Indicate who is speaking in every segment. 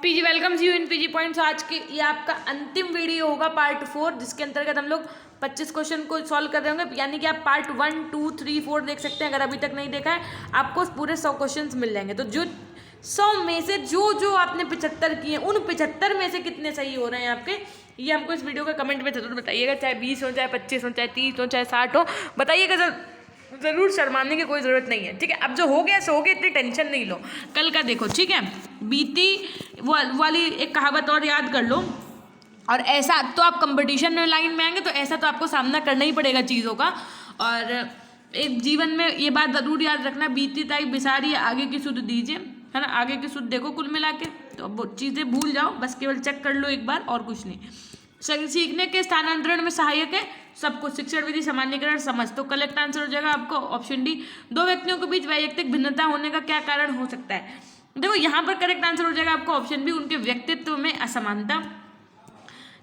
Speaker 1: PG welcome you in PG points. आज के ये आपका अंतिम वीडियो होगा पार्ट 4, जिसके अंतर्गत हम लोग 25 क्वेश्चन को सॉल्व कर रहे होंगे। यानी कि आप पार्ट 1, 2, 3, 4 देख सकते हैं। अगर अभी तक नहीं देखा है आपको पूरे 100 क्वेश्चन मिल जाएंगे। तो जो 100 में से जो आपने 75 किए उन 75 में से कितने सही हो रहे हैं आपके, ये हमको इस वीडियो के कमेंट में जरूर बताइएगा। चाहे 20 हो, चाहे 25 हो, चाहे 30 हो, चाहे 60 हो, बताइएगा। जरूर शर्माने की कोई ज़रूरत नहीं है, ठीक है। अब जो हो गया सो हो गया, इतनी टेंशन नहीं लो। कल का देखो, ठीक है। बीती वाली एक कहावत और याद कर लो। और ऐसा तो आप कंपटीशन में लाइन में आएंगे तो ऐसा तो आपको सामना करना ही पड़ेगा चीज़ों का। और एक जीवन में ये बात ज़रूर याद रखना, बीती ताई बिसारी आगे की सुध दीजिए, है ना। आगे की सुध देखो कुल मिला के, तो वो चीज़ें भूल जाओ, बस केवल चेक कर लो एक बार, और कुछ नहीं। सीखने के स्थानांतरण में सहायक है सब कुछ। शिक्षण विधि, सामान्यकरण, समझ। तो करेक्ट आंसर हो जाएगा आपको ऑप्शन डी। दो व्यक्तियों के बीच वैयक्तिक भिन्नता होने का क्या कारण हो सकता है? देखो यहाँ पर करेक्ट आंसर हो जाएगा आपको ऑप्शन बी, उनके व्यक्तित्व में असमानता।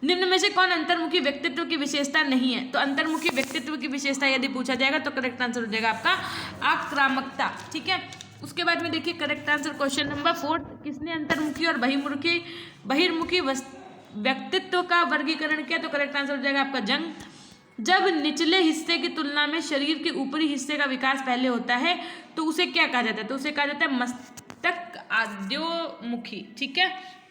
Speaker 1: निम्न में से कौन अंतर्मुखी व्यक्तित्व की विशेषता नहीं है? तो अंतर्मुखी व्यक्तित्व की विशेषता यदि पूछा जाएगा तो करेक्ट आंसर हो जाएगा आपका आक्रामकता, ठीक है। उसके बाद में देखिए करेक्ट आंसर क्वेश्चन नंबर 4, किसने अंतर्मुखी और बहिर्मुखी व्यक्तित्व का वर्गीकरण किया? तो करेक्ट आंसर हो जाएगा आपका जंग। जब निचले हिस्से की तुलना में शरीर के ऊपरी हिस्से का विकास पहले होता है तो उसे क्या कहा जाता है? तो उसे कहा जाता है मस्तक आद्योमुखी, ठीक है।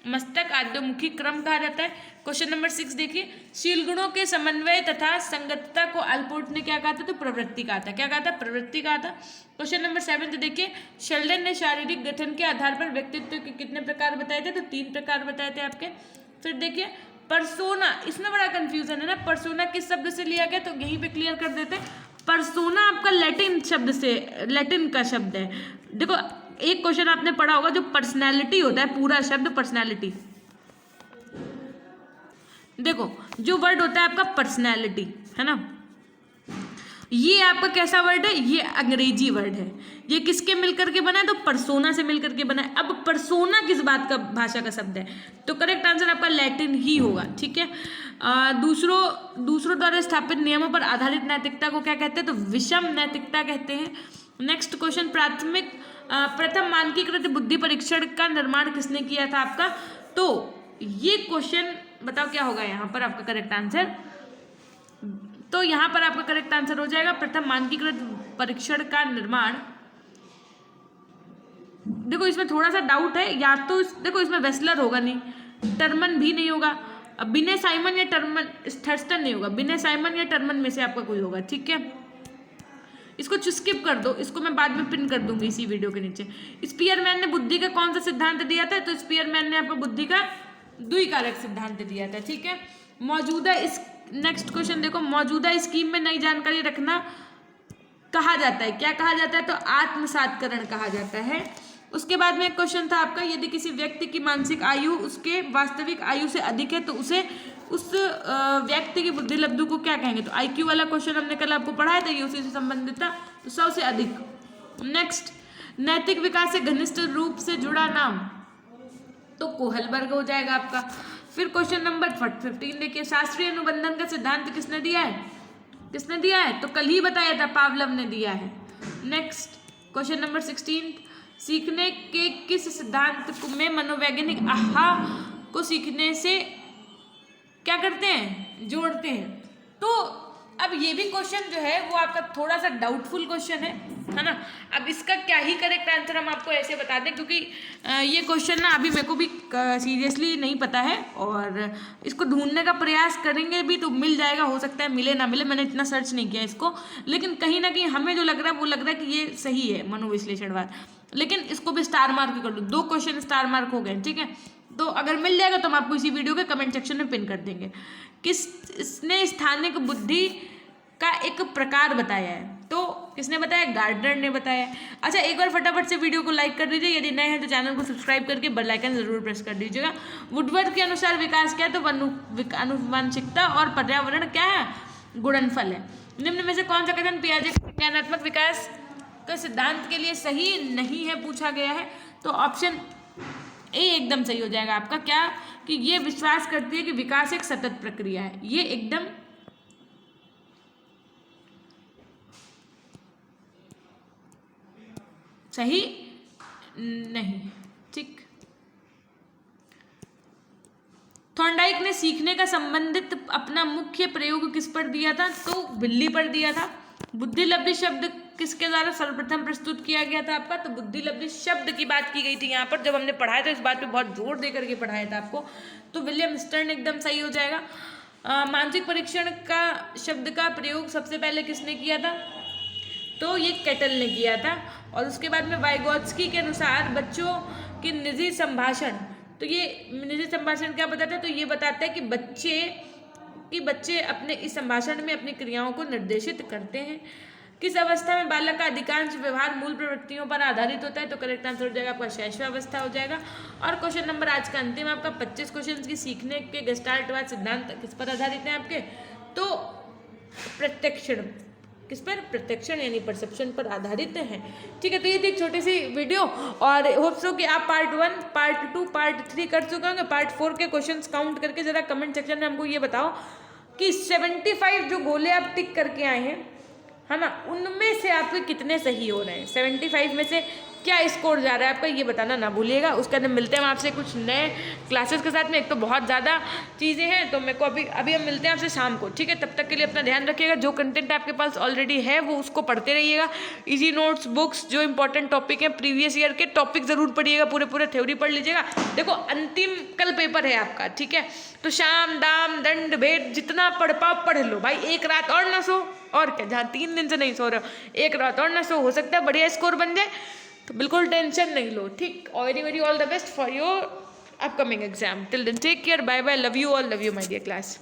Speaker 1: मस्तक आद्योमुखी क्रम कहा जाता है। क्वेश्चन नंबर 6 देखिए, शील गुणों के समन्वय तथा संगतता को अल्पोर्ट ने क्या कहा था? तो प्रवृत्ति कहा था। क्या कहा था? प्रवृत्ति कहा था। क्वेश्चन नंबर 7 देखिए, शेल्डन ने शारीरिक गठन के आधार पर व्यक्तित्व के कितने प्रकार बताए थे? तो 3 प्रकार बताए थे आपके। फिर देखिए परसोना, इसमें बड़ा कंफ्यूजन है ना, परसोना किस शब्द से लिया गया? तो यहीं पे क्लियर कर देते हैं। परसोना आपका लैटिन शब्द से, लैटिन का शब्द है। देखो एक क्वेश्चन आपने पढ़ा होगा, जो पर्सनैलिटी होता है, पूरा शब्द पर्सनैलिटी। देखो जो वर्ड होता है आपका पर्सनैलिटी, है ना, ये आपका कैसा वर्ड है? ये अंग्रेजी वर्ड है। ये किसके मिलकर के बना है? तो परसोना से मिलकर के बना है। अब परसोना किस बात का, भाषा का शब्द है? तो करेक्ट आंसर आपका लैटिन ही होगा, ठीक है। दूसरों द्वारा स्थापित नियमों पर आधारित नैतिकता को क्या कहते हैं? तो विषम नैतिकता कहते हैं। नेक्स्ट क्वेश्चन, प्रथम मानकीकृत बुद्धि परीक्षण का निर्माण किसने किया था आपका? तो ये क्वेश्चन बताओ क्या होगा यहाँ पर आपका करेक्ट आंसर? तो यहाँ पर आपका करेक्ट आंसर हो जाएगा प्रथम मानकीकृत परीक्षण का निर्माण। देखो इसमें थोड़ा सा डाउट है, या तो देखो इसमें वेस्लर होगा नहीं, टर्मन भी नहीं होगा, अब बिने साइमन या टर्मन, थर्स्टन नहीं होगा, बिने साइमन या टर्मन में से आपका कोई होगा, ठीक है। इसको स्किप कर दो, इसको मैं बाद में पिन कर दूंगी इसी वीडियो के नीचे। स्पीयरमैन ने बुद्धि का कौन सा सिद्धांत दिया था? तो स्पीयरमैन ने आपको बुद्धि का द्विकारक सिद्धांत दिया था, ठीक है। नेक्स्ट क्वेश्चन देखो, मौजूदा स्कीम में नई जानकारी रखना कहा जाता है, क्या कहा जाता है? तो आत्मसातकरण कहा जाता है। उसके बाद में एक क्वेश्चन था आपका, यदि किसी व्यक्ति की मानसिक आयु उसके वास्तविक आयु से अधिक है तो उस व्यक्ति की बुद्धि लब्धि को क्या कहेंगे? तो IQ वाला क्वेश्चन हमने कल आपको पढ़ाया था, ये उसी से संबंधित था, तो 100 से अधिक। नेक्स्ट, नैतिक विकास से घनिष्ठ रूप से जुड़ा नाम, तो कोहलबर्ग हो जाएगा आपका। फिर क्वेश्चन नंबर 15 देखिए, शास्त्रीय अनुबंधन का सिद्धांत किसने दिया है? किसने दिया है? तो कल ही बताया था, पावलव ने दिया है। नेक्स्ट क्वेश्चन नंबर 16, सीखने के किस सिद्धांत में मनोवैज्ञानिक आहा को सीखने से क्या करते हैं? जोड़ते हैं। तो अब ये भी क्वेश्चन जो है वो आपका थोड़ा सा डाउटफुल क्वेश्चन है ना। अब इसका क्या ही करेक्ट आंसर हम आपको ऐसे बता दें, क्योंकि ये क्वेश्चन ना अभी मेरे को भी सीरियसली नहीं पता है, और इसको ढूंढने का प्रयास करेंगे भी तो मिल जाएगा, हो सकता है मिले ना मिले, मैंने इतना सर्च नहीं किया इसको, लेकिन कहीं ना कहीं हमें जो लग रहा है वो लग रहा है कि ये सही है मनोविश्लेषणवाद। लेकिन इसको भी स्टार मार्क कर लो, 2 क्वेश्चन स्टार मार्क हो गए, ठीक है। तो अगर मिल जाएगा तो हम आपको इसी वीडियो के कमेंट सेक्शन में पिन कर देंगे। किसने स्थानिक बुद्धि का एक प्रकार बताया है? तो किसने बताया? गार्डनर ने बताया। अच्छा, एक बार फटाफट से वीडियो को लाइक कर दीजिए, यदि नए हैं तो चैनल को सब्सक्राइब करके बेल आइकन जरूर प्रेस कर दीजिएगा। वुडवर्ड के अनुसार विकास क्या है? तो आनुवंशिकता और पर्यावरण क्या है? गुणनफल है। निम्न में से कौन सा कथन पियाजे के विज्ञानात्मक विकास के सिद्धांत के लिए सही नहीं है पूछा गया है? तो ऑप्शन ए एकदम सही हो जाएगा आपका। क्या? कि ये विश्वास करती है कि विकास एक सतत प्रक्रिया है। ये एकदम सही नहीं, ठीक। थॉर्नडाइक ने सीखने का संबंधित अपना मुख्य प्रयोग किस पर दिया था? तो बिल्ली पर दिया था। बुद्धिलब्धि शब्द किसके द्वारा सर्वप्रथम प्रस्तुत किया गया था आपका? तो बुद्धिलब्धि शब्द की बात की गई थी यहाँ पर, जब हमने पढ़ाया था इस बात पे बहुत जोर दे करके पढ़ाया था आपको। तो विलियम स्टर्न एकदम सही हो जाएगा। मानसिक परीक्षण का शब्द का प्रयोग सबसे पहले किसने किया था? तो ये कैटल ने किया था। और उसके बाद में वाइगोत्स्की के अनुसार बच्चों के निजी संभाषण, तो ये निजी संभाषण क्या बताता है? तो ये बताता है कि बच्चे अपने इस संभाषण में अपनी क्रियाओं को निर्देशित करते हैं। किस अवस्था में बालक का अधिकांश व्यवहार मूल प्रवृत्तियों पर आधारित होता है? तो करेक्ट आंसर हो जाएगा आपका शैशवावस्था हो जाएगा। और क्वेश्चन नंबर आज का अंतिम आपका 25 क्वेश्चन की सीखने के गेस्टाल्टवाद सिद्धांत किस पर आधारित है आपके? तो प्रत्यक्षण, किस पर? प्रत्यक्षण यानी परसेप्शन पर आधारित है। ठीक है, तो ये थी एक छोटी सी वीडियो और होप सो कि आप पार्ट 1, पार्ट 2, पार्ट 3 कर चुके होंगे। पार्ट 4 के क्वेश्चंस काउंट करके जरा कमेंट सेक्शन में हमको ये बताओ कि 75 जो गोले आप टिक करके आए हैं, है ना, उनमें से आपके कितने सही हो रहे हैं? 75 में से क्या स्कोर जा रहा है आपका, ये बताना ना भूलिएगा। उसके अंदर मिलते हैं हम आपसे कुछ नए क्लासेस के साथ में। एक तो बहुत ज़्यादा चीज़ें हैं, तो मेरे को अभी हम मिलते हैं आपसे शाम को। ठीक है, तब तक के लिए अपना ध्यान रखिएगा। जो कंटेंट आपके पास ऑलरेडी है वो उसको पढ़ते रहिएगा। इजी नोट्स बुक्स, जो इंपॉर्टेंट टॉपिक हैं प्रीवियस ईयर के टॉपिक ज़रूर पढ़िएगा, पूरे थ्योरी पढ़ लीजिएगा। देखो अंतिम कल पेपर है आपका, ठीक है, तो शाम दाम दंड भेद जितना पढ़ पाओ पढ़ लो भाई। एक रात और ना सो, और क्या, जहाँ 3 दिन से नहीं सो रहे हो, एक रात और ना सो, हो सकता है बढ़िया स्कोर बन जाए। तो बिल्कुल टेंशन नहीं लो, ठीक। Very all the best for your upcoming exam. Till then take care, bye bye, love you all, love you my dear class.